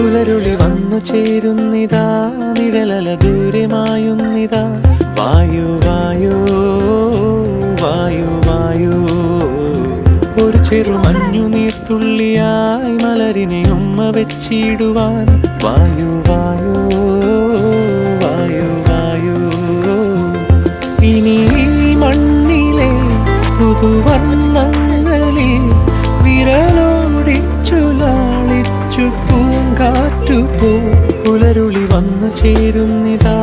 പുലരുളി വന്നു ചേരുന്നിതാ, നിഴലല ദൂരെ മായുന്നിതാ. വായു വായു വായു വായു, ഒരു ചെറു മഞ്ഞു നീർത്തുള്ളിയായി മലരിനെ ഉമ്മ വെച്ചിടുവാൻ. വായു വായു വായു വായു, ഇനി മണ്ണിലെ പുതുവർണ്ണങ്ങളിൽ വിരലോടിച്ചു ലാളിച്ചു പൂങ്കാറ്റുപോ. പുലരുളി വന്നു ചേരുന്നിതാ,